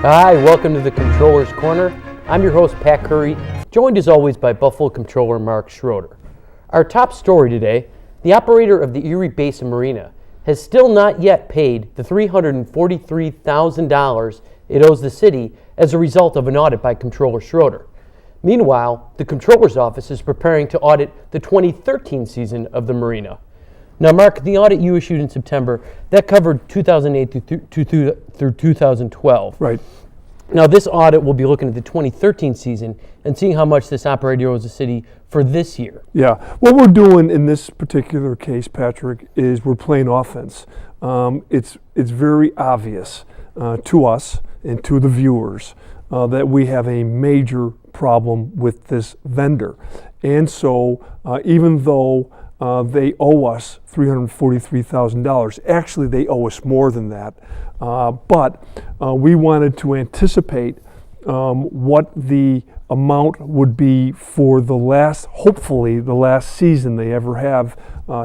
Hi, welcome to the Comptroller's Corner. I'm your host, Pat Curry, joined as always by Buffalo Comptroller Mark Schroeder. Our top story today, the operator of the Erie Basin Marina has still not yet paid the $343,000 it owes the city as a result of an audit by Comptroller Schroeder. Meanwhile, the Comptroller's Office is preparing to audit the 2013 season of the Marina. Now, Mark, the audit you issued in September, that covered 2008 through 2012. Right. Now, this audit will be looking at the 2013 season and seeing how much this operator owes the city for this year. Yeah. What we're doing in this particular case, Patrick, is we're playing offense. It's very obvious to us and to the viewers that we have a major problem with this vendor. And so even though they owe us $343,000. Actually, they owe us more than that. But we wanted to anticipate what the amount would be for hopefully the last season they ever have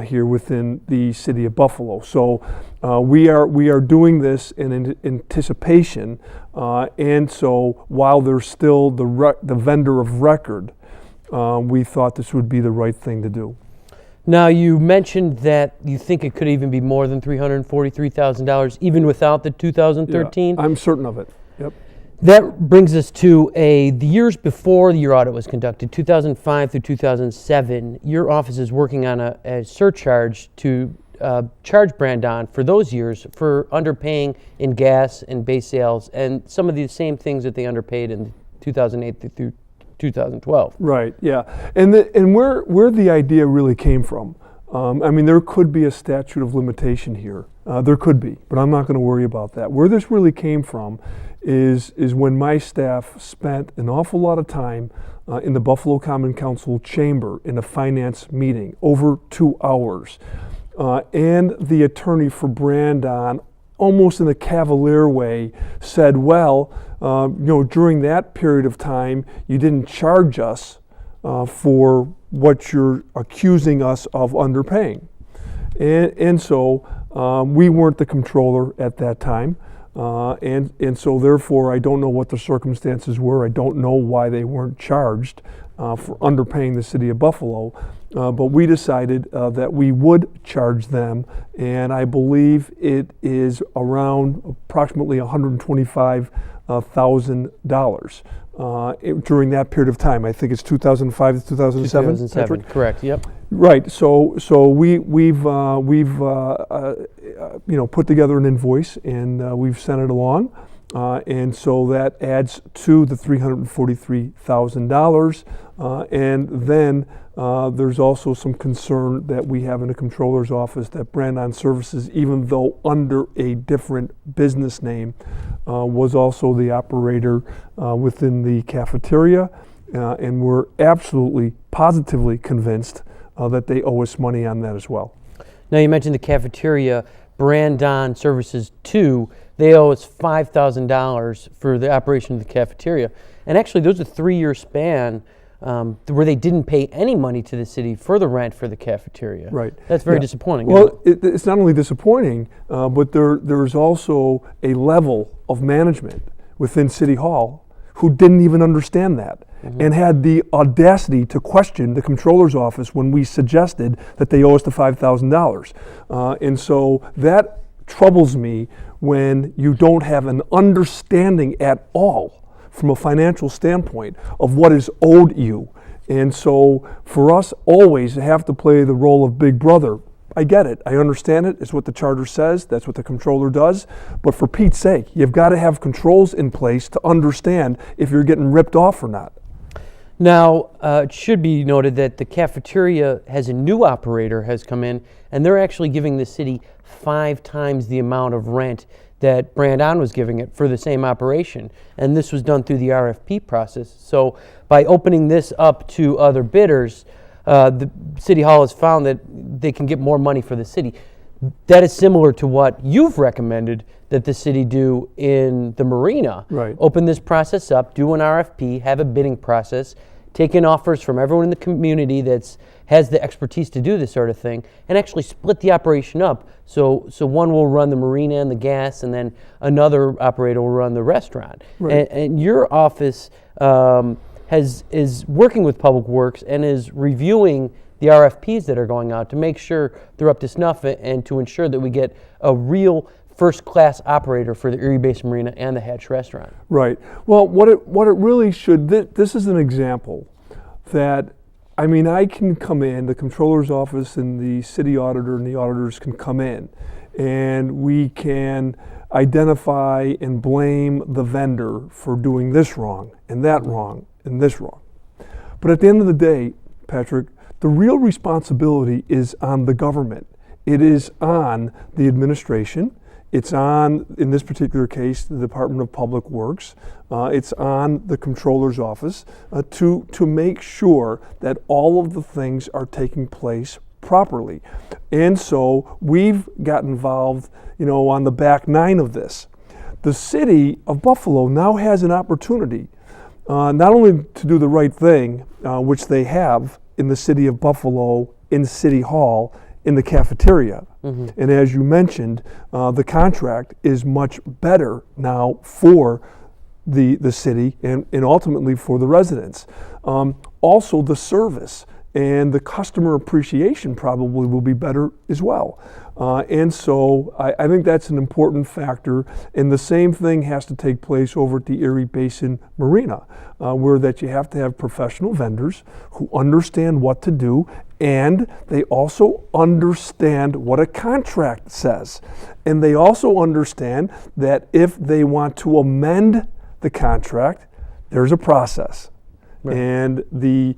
here within the city of Buffalo. So we are doing this in anticipation, and so while they're still the vendor of record, we thought this would be the right thing to do. Now, you mentioned that you think it could even be more than $343,000, even without the 2013? Yeah, I'm certain of it. Yep. That brings us to the years before your audit was conducted, 2005 through 2007. Your office is working on a surcharge to charge Brandon for those years for underpaying in gas and base sales and some of the same things that they underpaid in 2008 through 2012. Right, yeah. And where the idea really came from, I mean, there could be a statute of limitation here. There could be, but I'm not going to worry about that. Where this really came from is when my staff spent an awful lot of time in the Buffalo Common Council chamber in a finance meeting, over 2 hours. And the attorney for Brandon, almost in a cavalier way, said, well, during that period of time, you didn't charge us for what you're accusing us of underpaying. And so we weren't the controller at that time. And so therefore, I don't know what the circumstances were. I don't know why they weren't charged for underpaying the city of Buffalo. But we decided that we would charge them, and I believe it is around approximately $125,000 during that period of time. I think it's 2005 to 2007. 2007, correct. Yep. Right. So we've put together an invoice, and we've sent it along. And so that adds to the $343,000. And then there's also some concern that we have in the Comptroller's office that Brandon Services, even though under a different business name, was also the operator within the cafeteria. And we're absolutely, positively convinced that they owe us money on that as well. Now, you mentioned the cafeteria. Brandon Services 2, they owe us $5,000 for the operation of the cafeteria. And actually, there's a 3-year span where they didn't pay any money to the city for the rent for the cafeteria. Right. That's very disappointing. Well, it's not only disappointing, but there's also a level of management within City Hall who didn't even understand that. Mm-hmm. And had the audacity to question the Comptroller's office when we suggested that they owe us the $5,000. And so that troubles me when you don't have an understanding at all from a financial standpoint of what is owed you. And so for us always to have to play the role of big brother, I get it, I understand it, it's what the charter says, that's what the controller does, but for Pete's sake, you've got to have controls in place to understand if you're getting ripped off or not. Now, it should be noted that the cafeteria has a new operator has come in, and they're actually giving the city 5 times the amount of rent that Brandon was giving it for the same operation. And this was done through the RFP process. So by opening this up to other bidders, the City Hall has found that they can get more money for the city. That is similar to what you've recommended that the city do in the marina. Right. Open this process up, do an RFP, have a bidding process, take in offers from everyone in the community that's has the expertise to do this sort of thing, and actually split the operation up. So one will run the marina and the gas, and then another operator will run the restaurant. Right. And your office is working with Public Works and is reviewing the RFPs that are going out to make sure they're up to snuff and to ensure that we get a real first-class operator for the Erie Basin Marina and the Hatch Restaurant. Right. Well, what it really should, this is an example that, I mean, I can come in, the Comptroller's office and the city auditor and the auditors can come in, and we can identify and blame the vendor for doing this wrong and that wrong and this wrong. But at the end of the day, Patrick, the real responsibility is on the government. It is on the administration. It's on, in this particular case, the Department of Public Works. It's on the Comptroller's office to make sure that all of the things are taking place properly. And so we've got involved, on the back nine of this. The city of Buffalo now has an opportunity not only to do the right thing, which they have in the city of Buffalo, in City Hall, in the cafeteria. Mm-hmm. And as you mentioned, the contract is much better now for the city and ultimately for the residents. Also, the service and the customer appreciation probably will be better as well. And so I think that's an important factor. And the same thing has to take place over at the Erie Basin Marina, where that you have to have professional vendors who understand what to do, and they also understand what a contract says. And they also understand that if they want to amend the contract, there's a process. Right. And the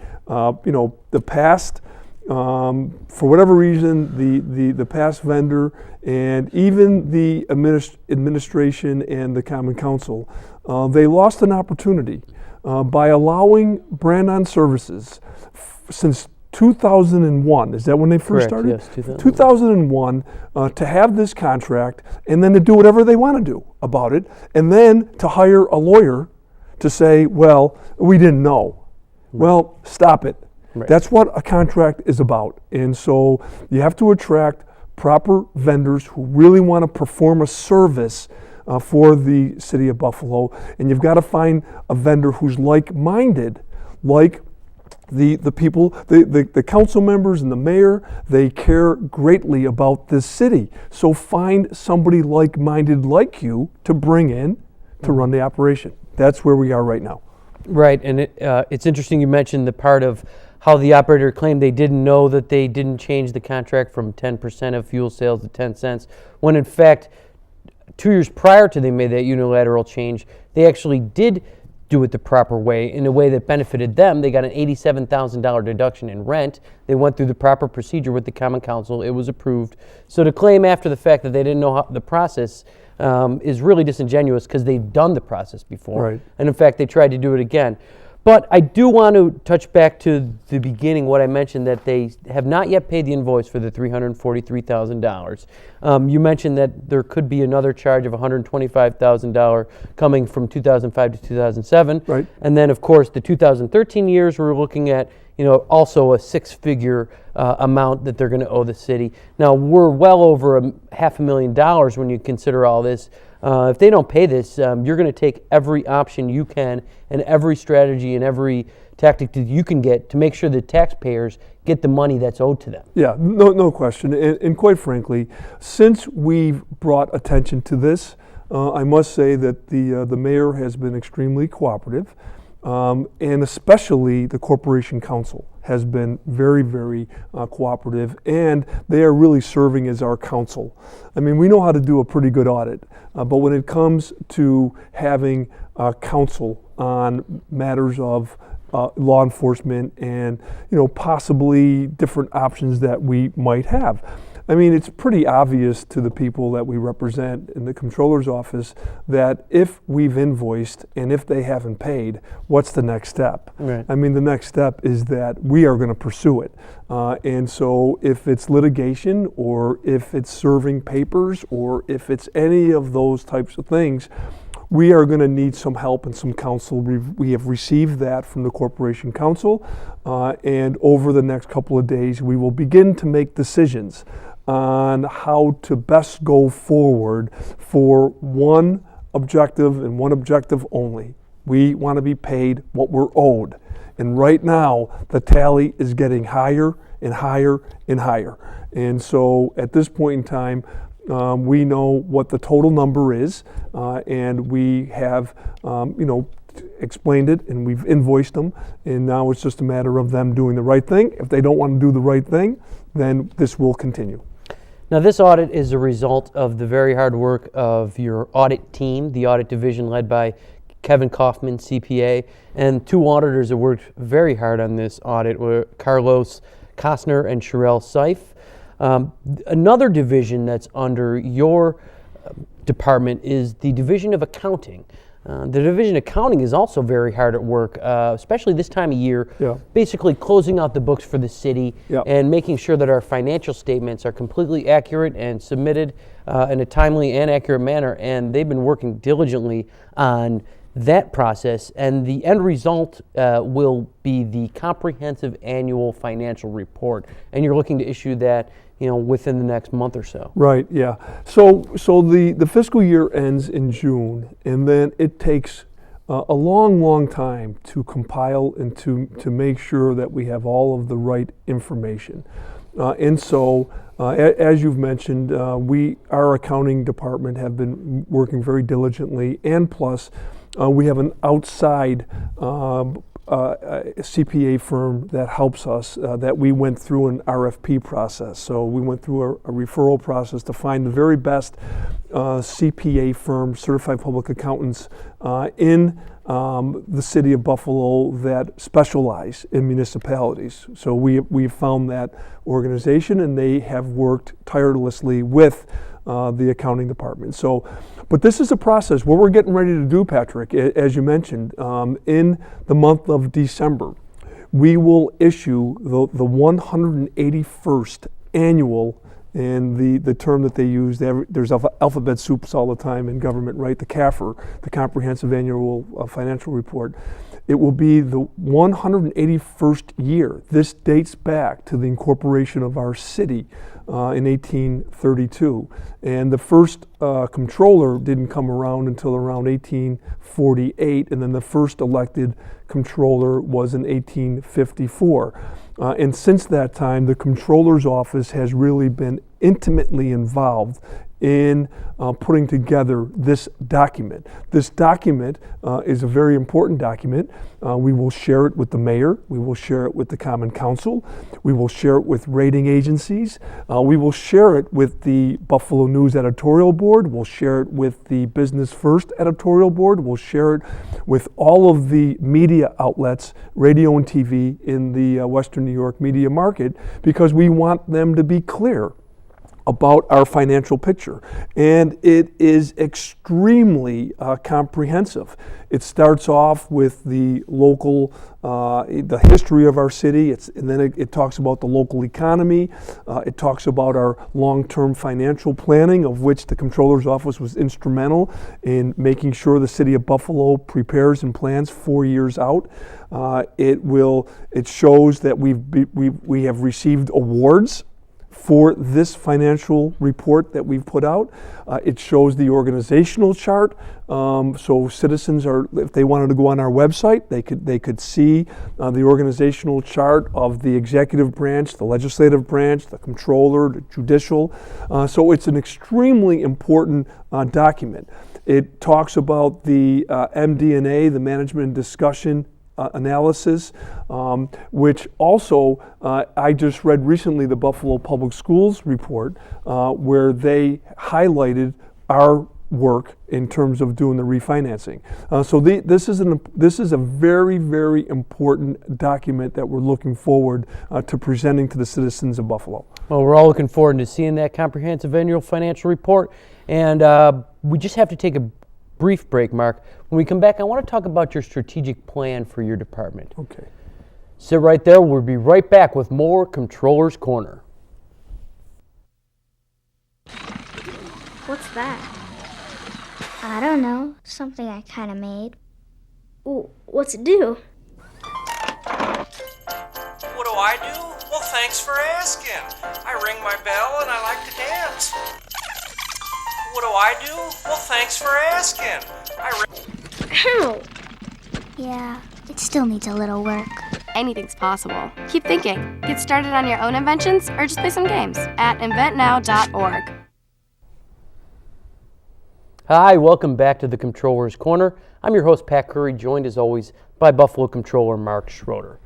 past, for whatever reason, the past vendor and even the administration and the Common Council, they lost an opportunity by allowing Brand-On Services since 2001. Is that when they first started? Yes, 2001, to have this contract and then to do whatever they want to do about it, and then to hire a lawyer to say, well, we didn't know. Right. Well, stop it. Right. That's what a contract is about. And so you have to attract proper vendors who really want to perform a service for the city of Buffalo. And you've got to find a vendor who's like-minded, like the people, the council members and the mayor. They care greatly about this city. So find somebody like-minded like you to bring in to run the operation. That's where we are right now. Right, and it's interesting you mentioned the part of how the operator claimed they didn't know that they didn't change the contract from 10% of fuel sales to 10 cents, when in fact, 2 years prior to they made that unilateral change, they actually did do it the proper way, in a way that benefited them. They got an $87,000 deduction in rent. They went through the proper procedure with the Common Council. It was approved. So to claim after the fact that they didn't know how the process is really disingenuous, because they've done the process before. Right. And in fact, they tried to do it again. But I do want to touch back to the beginning, what I mentioned, that they have not yet paid the invoice for the $343,000. You mentioned that there could be another charge of $125,000 coming from 2005 to 2007. Right. And then, of course, the 2013 years, we're looking at also a six-figure amount that they're going to owe the city. Now, we're well over $500,000 when you consider all this. If they don't pay this, you're going to take every option you can and every strategy and every tactic that you can get to make sure the taxpayers get the money that's owed to them. Yeah, no question. And quite frankly, since we've brought attention to this, I must say that the mayor has been extremely cooperative. And especially the Corporation Council has been very, very cooperative, and they are really serving as our counsel. I mean, we know how to do a pretty good audit, but when it comes to having counsel on matters of law enforcement and possibly different options that we might have, I mean, it's pretty obvious to the people that we represent in the Comptroller's office that if we've invoiced and if they haven't paid, what's the next step? Right. I mean, the next step is that we are going to pursue it. And so if it's litigation, or if it's serving papers, or if it's any of those types of things, we are going to need some help and some counsel. We have received that from the Corporation Council, and over the next couple of days, we will begin to make decisions on how to best go forward for one objective and one objective only. We want to be paid what we're owed. And right now, the tally is getting higher and higher and higher. And so at this point in time, we know what the total number is, and we have, explained it, and we've invoiced them, and now it's just a matter of them doing the right thing. If they don't want to do the right thing, then this will continue. Now, this audit is a result of the very hard work of your audit team, the audit division led by Kevin Kaufman, CPA, and two auditors that worked very hard on this audit were Carlos Kostner and Sherelle Seif. Another division that's under your department is the Division of Accounting. The Division of Accounting is also very hard at work, especially this time of year, basically closing out the books for the city and making sure that our financial statements are completely accurate and submitted in a timely and accurate manner. And they've been working diligently on that process, and the end result will be the comprehensive annual financial report. And you're looking to issue that within the next month or so. Right, yeah. So the fiscal year ends in June, and then it takes a long time to compile and to make sure that we have all of the right information. And so, as you've mentioned, our accounting department have been working very diligently, and plus we have an outside CPA firm that helps us, that we went through an RFP process. So we went through a referral process to find the very best CPA firm, certified public accountants in the city of Buffalo that specialize in municipalities. So we found that organization, and they have worked tirelessly with the accounting department. So, but this is a process. What we're getting ready to do, Patrick, as you mentioned, in the month of December, we will issue the 181st annual, and the term that they use, there's alphabet soups all the time in government, right? The CAFR, the Comprehensive Annual Financial Report. It will be the 181st year. This dates back to the incorporation of our city in 1832. And the first comptroller didn't come around until around 1848, and then the first elected comptroller was in 1854. And since that time, the comptroller's office has really been intimately involved in putting together this document. This document is a very important document. We will share it with the mayor. We will share it with the Common Council. We will share it with rating agencies. We will share it with the Buffalo News editorial board. We'll share it with the Business First editorial board. We'll share it with all of the media outlets, radio and TV in the Western New York media market, because we want them to be clear about our financial picture. And it is extremely comprehensive. It starts off with the local, the history of our city, and then it talks about the local economy. It talks about our long-term financial planning, of which the Comptroller's Office was instrumental in making sure the city of Buffalo prepares and plans 4 years out. It shows that we have received awards for this financial report that we've put out. It shows the organizational chart, so citizens if they wanted to go on our website, they could see the organizational chart of the executive branch, the legislative branch, the comptroller, the judicial. So it's an extremely important document. It talks about the MD&A, the management and discussion analysis, which also I just read recently the Buffalo Public Schools report, where they highlighted our work in terms of doing the refinancing. So this is a very, very important document that we're looking forward to presenting to the citizens of Buffalo. Well, we're all looking forward to seeing that comprehensive annual financial report, and we just have to take a brief break, Mark. When we come back, I want to talk about your strategic plan for your department. Okay. Sit right there. We'll be right back with more Comptroller's Corner. What's that? I don't know. Something I kind of made. Ooh, what's it do? What do I do? Well, thanks for asking. I ring my bell and I like to dance. What do I do? Well, thanks for asking. Ow! Yeah, it still needs a little work. Anything's possible. Keep thinking. Get started on your own inventions or just play some games at inventnow.org. Hi, welcome back to the Comptroller's Corner. I'm your host, Pat Curry, joined as always by Buffalo Comptroller Mark Schroeder.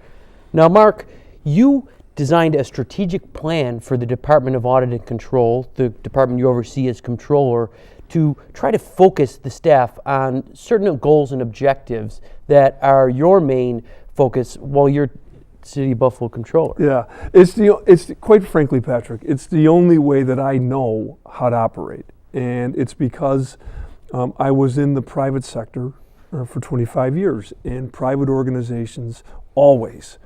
Now, Mark, you designed a strategic plan for the Department of Audit and Control, the department you oversee as Comptroller, to try to focus the staff on certain goals and objectives that are your main focus while you're City of Buffalo Comptroller. Yeah, it's quite frankly, Patrick, it's the only way that I know how to operate. And it's because I was in the private sector for 25 years, and private organizations always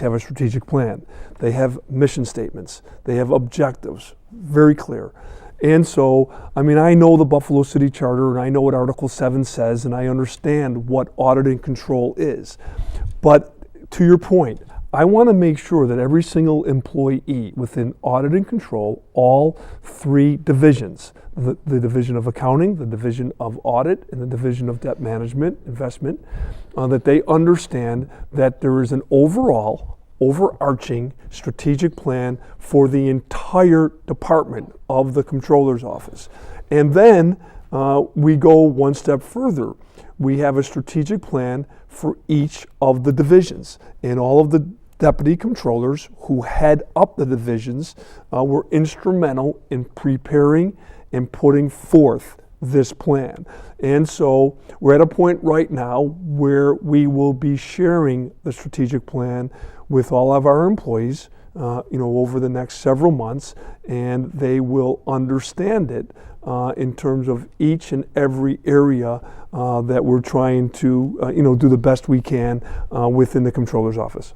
have a strategic plan. They have mission statements, they have objectives, very clear. And so, I mean, I know the Buffalo City Charter, and I know what Article 7 says, and I understand what audit and control is. But to your point, I want to make sure that every single employee within audit and control, all three divisions, the division of accounting, the division of audit, and the division of debt management, investment, that they understand that there is an overarching strategic plan for the entire department of the Comptroller's office. And then we go one step further. We have a strategic plan for each of the divisions, and all of the deputy controllers who head up the divisions were instrumental in preparing and putting forth this plan. And so we're at a point right now where we will be sharing the strategic plan with all of our employees over the next several months, and they will understand it in terms of each and every area that we're trying to do the best we can within the Comptroller's office.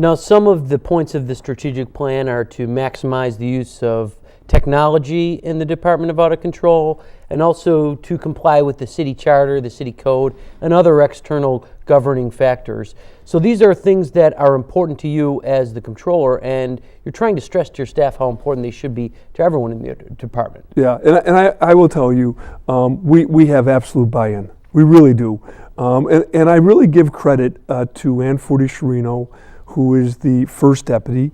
Now, some of the points of the strategic plan are to maximize the use of technology in the Department of Audit Control, and also to comply with the city charter, the city code, and other external governing factors. So these are things that are important to you as the Comptroller, and you're trying to stress to your staff how important they should be to everyone in the department. Yeah, and I will tell you, we have absolute buy-in. We really do. And I really give credit to Ann Forty-Sherino, who is the first deputy.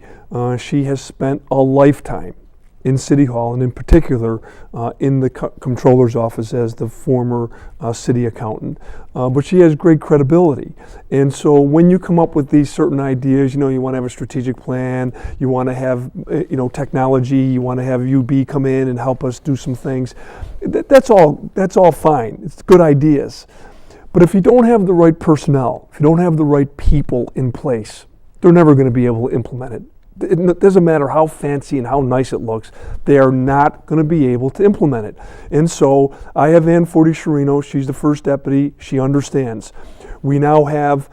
She has spent a lifetime in City Hall, and in particular in the Comptroller's office as the former city accountant. But she has great credibility. And so when you come up with these certain ideas, you want to have a strategic plan, you want to have technology, you want to have UB come in and help us do some things, that's all fine. It's good ideas. But if you don't have the right personnel, if you don't have the right people in place, they're never going to be able to implement it. It doesn't matter how fancy and how nice it looks, they are not going to be able to implement it. And so I have Ann Forty-Sherino, she's the first deputy, she understands. We now have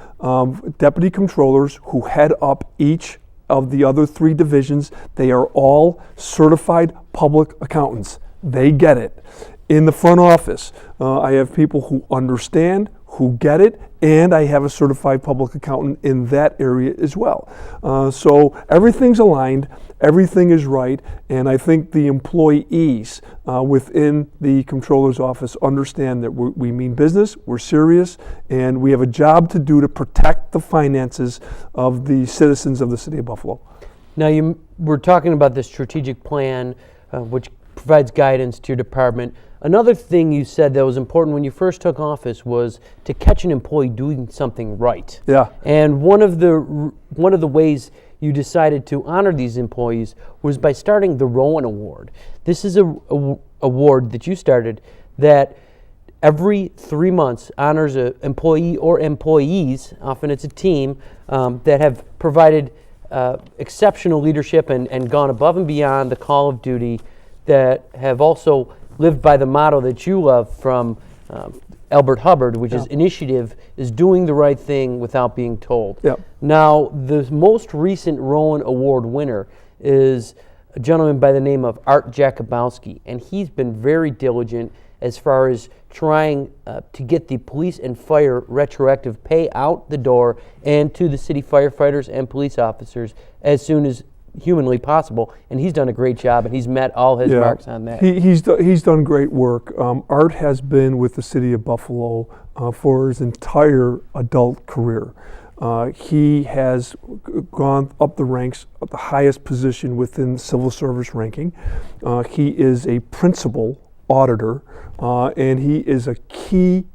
deputy controllers who head up each of the other three divisions. They are all certified public accountants. They get it. In the front office, I have people who understand, who get it, and I have a certified public accountant in that area as well. So everything's aligned, everything is right, and I think the employees within the Comptroller's office understand that we mean business, we're serious, and we have a job to do to protect the finances of the citizens of the City of Buffalo. Now, we're talking about the strategic plan, which provides guidance to your department. Another thing you said that was important when you first took office was to catch an employee doing something right. Yeah. And one of the ways you decided to honor these employees was by starting the Rowan Award. This is a award that you started that every 3 months honors an employee or employees, often it's a team, that have provided exceptional leadership and gone above and beyond the call of duty, that have also lived by the motto that you love from Albert Hubbard, which is initiative is doing the right thing without being told. Yep. Now, the most recent Rowan Award winner is a gentleman by the name of Art Jakubowski, and he's been very diligent as far as trying to get the police and fire retroactive pay out the door and to the city firefighters and police officers as soon as humanly possible, and he's done a great job, and he's met all his marks on that. He's done great work. Art has been with the city of Buffalo for his entire adult career. He has gone up the ranks at the highest position within civil service ranking. He is a principal auditor, and he is a key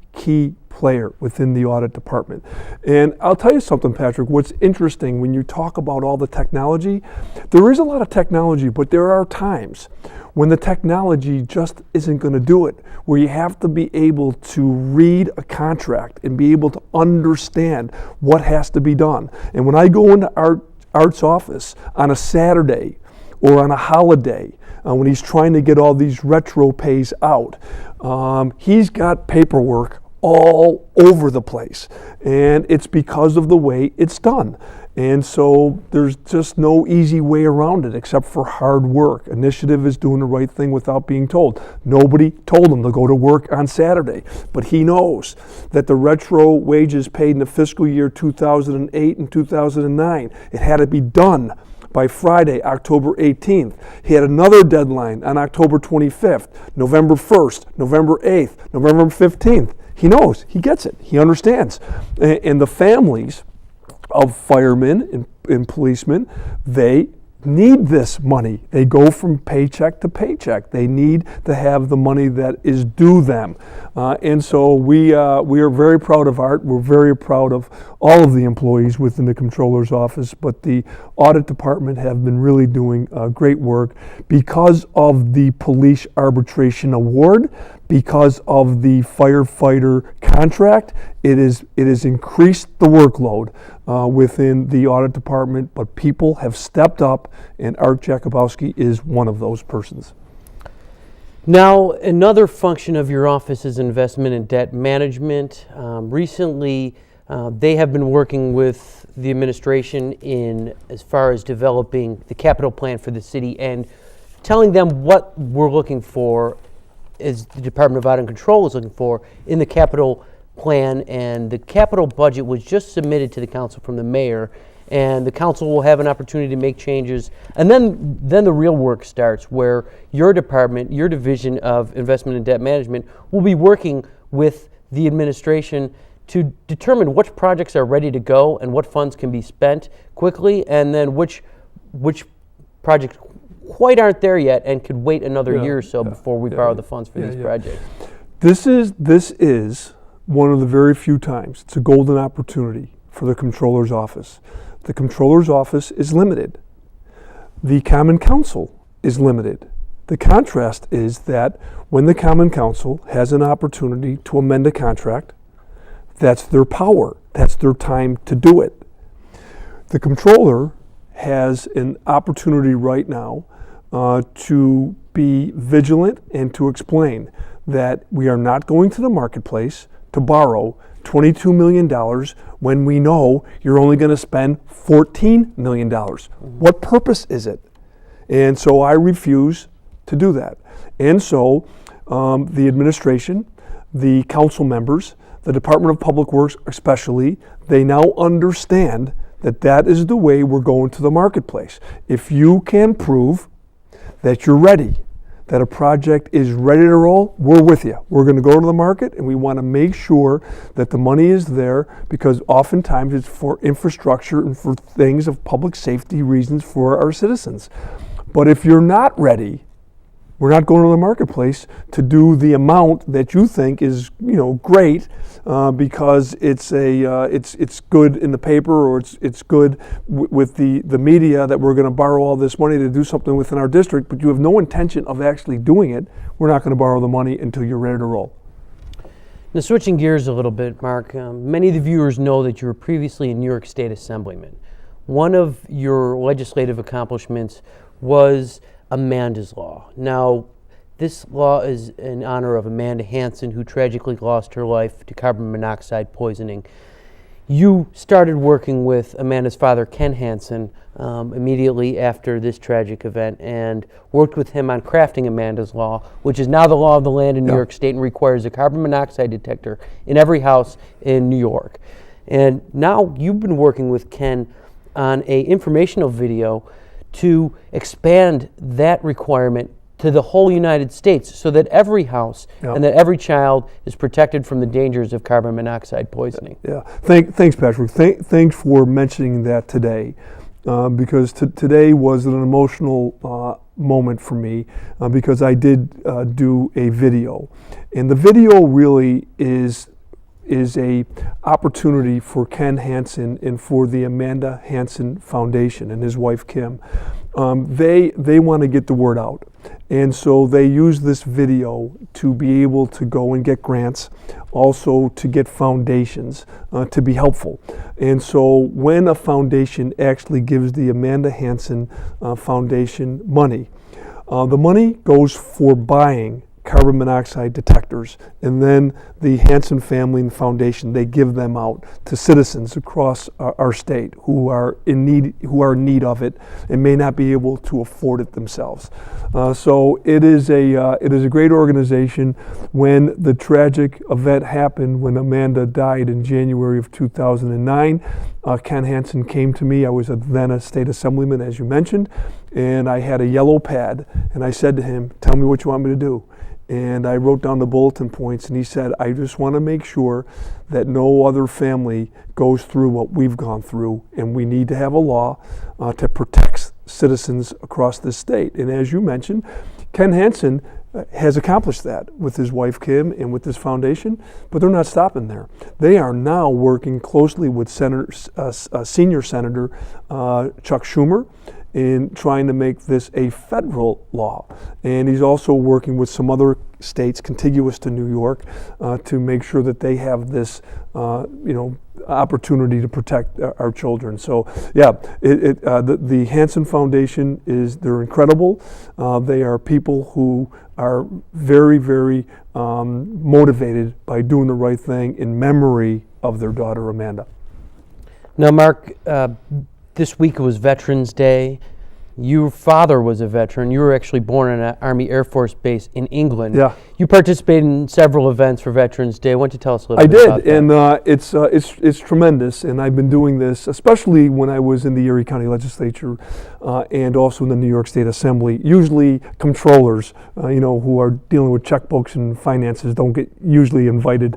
player within the audit department. And I'll tell you something, Patrick, what's interesting when you talk about all the technology, there is a lot of technology, but there are times when the technology just isn't going to do it, where you have to be able to read a contract and be able to understand what has to be done. And when I go into Art's office on a Saturday or on a holiday, when he's trying to get all these retro pays out, he's got paperwork all over the place, and it's because of the way it's done. And so there's just no easy way around it except for hard work. Initiative is doing the right thing without being told. Nobody told him to go to work on Saturday, but he knows that the retro wages paid in the fiscal year 2008 and 2009, it had to be done by Friday, October 18th. He had another deadline on October 25th, November 1st, November 8th, November 15th. He knows, he gets it, he understands. And the families of firemen and policemen, they need this money. They go from paycheck to paycheck. They need to have the money that is due them. And so we are very proud of Art. We're very proud of all of the employees within the Comptroller's office, but the audit department have been really doing great work because of the police arbitration award, because of the firefighter contract. It has increased the workload within the audit department, but people have stepped up, and Art Jakubowski is one of those persons. Now, another function of your office is investment and debt management. Recently, they have been working with the administration in as far as developing the capital plan for the city and telling them what we're looking for, as the Department of Audit and Control is looking for in the capital plan. And the capital budget was just submitted to the council from the mayor, and the council will have an opportunity to make changes. And then the real work starts, where your department, your division of investment and debt management, will be working with the administration to determine which projects are ready to go and what funds can be spent quickly, and then which projects quite aren't there yet and could wait another year or so before we borrow the funds for these projects. This is one of the very few times, it's a golden opportunity for the Comptroller's office. The Comptroller's office is limited. The Common Council is limited. The contrast is that when the Common Council has an opportunity to amend a contract, that's their power, that's their time to do it. The Comptroller has an opportunity right now to be vigilant and to explain that we are not going to the marketplace to borrow $22 million when we know you're only going to spend $14 million. What purpose is it? And so I refuse to do that. And so the administration, the council members, the Department of Public Works especially, they now understand that that is the way we're going to the marketplace. If you can prove that you're ready, that a project is ready to roll, we're with you. We're going to go to the market, and we want to make sure that the money is there, because oftentimes it's for infrastructure and for things of public safety reasons for our citizens. But if you're not ready, we're not going to the marketplace to do the amount that you think is, great, because it's good in the paper, or it's good with the media that we're going to borrow all this money to do something within our district, but you have no intention of actually doing it. We're not going to borrow the money until you're ready to roll. Now, switching gears a little bit, Mark, many of the viewers know that you were previously a New York State Assemblyman. One of your legislative accomplishments was Amanda's Law. Now, this law is in honor of Amanda Hansen, who tragically lost her life to carbon monoxide poisoning. You started working with Amanda's father, Ken Hansen, immediately after this tragic event, and worked with him on crafting Amanda's Law, which is now the law of the land in New York State and requires a carbon monoxide detector in every house in New York. And now you've been working with Ken on an informational video to expand that requirement to the whole United States so that every house and that every child is protected from the dangers of carbon monoxide poisoning. Yeah, thanks, Patrick. Thanks for mentioning that today, because today was an emotional moment for me because I did do a video. And the video really is a opportunity for Ken Hansen and for the Amanda Hansen Foundation and his wife Kim. They want to get the word out. And so they use this video to be able to go and get grants, also to get foundations to be helpful. And so when a foundation actually gives the Amanda Hansen Foundation money, the money goes for buying carbon monoxide detectors, and then the Hansen family and foundation, they give them out to citizens across our state who are in need of it and may not be able to afford it themselves. So it is a great organization. When the tragic event happened, when Amanda died in January of 2009, Ken Hansen came to me. I was then a state assemblyman, as you mentioned, and I had a yellow pad, and I said to him, "Tell me what you want me to do." And I wrote down the bulletin points, and he said, "I just want to make sure that no other family goes through what we've gone through, and we need to have a law to protect citizens across this state." And as you mentioned, Ken Hansen has accomplished that with his wife Kim and with this foundation, but they're not stopping there. They are now working closely with Senior Senator Chuck Schumer in trying to make this a federal law. And he's also working with some other states contiguous to New York to make sure that they have this opportunity to protect our children. So yeah, the Hansen Foundation they're incredible. They are people who are very, very motivated by doing the right thing in memory of their daughter Amanda. Now, Mark, this week was Veterans Day. Your father was a veteran. You were actually born on an Army Air Force base in England. Yeah. You participated in several events for Veterans Day. Why don't you tell us a little bit about that? I did, and it's tremendous. And I've been doing this, especially when I was in the Erie County Legislature and also in the New York State Assembly. Usually, comptrollers, who are dealing with checkbooks and finances, don't get usually invited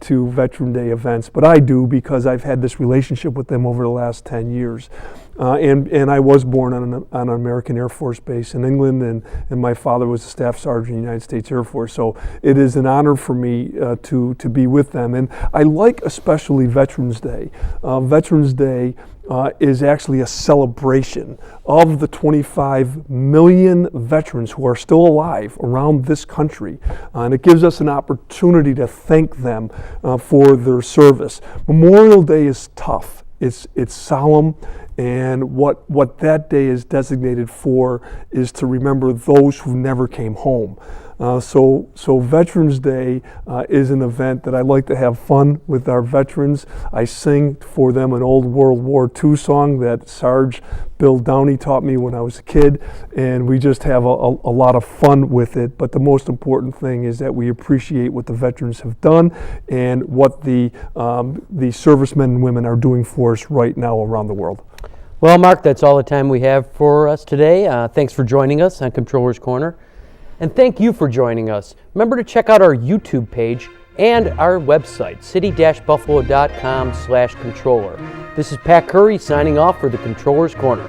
to Veteran Day events, but I do because I've had this relationship with them over the last 10 years. And I was born on an American Air Force base in England, and my father was a staff sergeant in the United States Air Force. So it is an honor for me to be with them. And I like especially Veterans Day. Veterans Day is actually a celebration of the 25 million veterans who are still alive around this country. And it gives us an opportunity to thank them for their service. Memorial Day is tough. It's solemn, and what that day is designated for is to remember those who never came home. So Veterans Day is an event that I like to have fun with our veterans. I sing for them an old World War II song that Sarge Bill Downey taught me when I was a kid, and we just have a lot of fun with it. But the most important thing is that we appreciate what the veterans have done and what the servicemen and women are doing for us right now around the world. Well, Mark, that's all the time we have for us today. Thanks for joining us on Comptroller's Corner. And thank you for joining us. Remember to check out our YouTube page and our website, city-buffalo.com/controller. This is Pat Curry signing off for the Comptroller's Corner.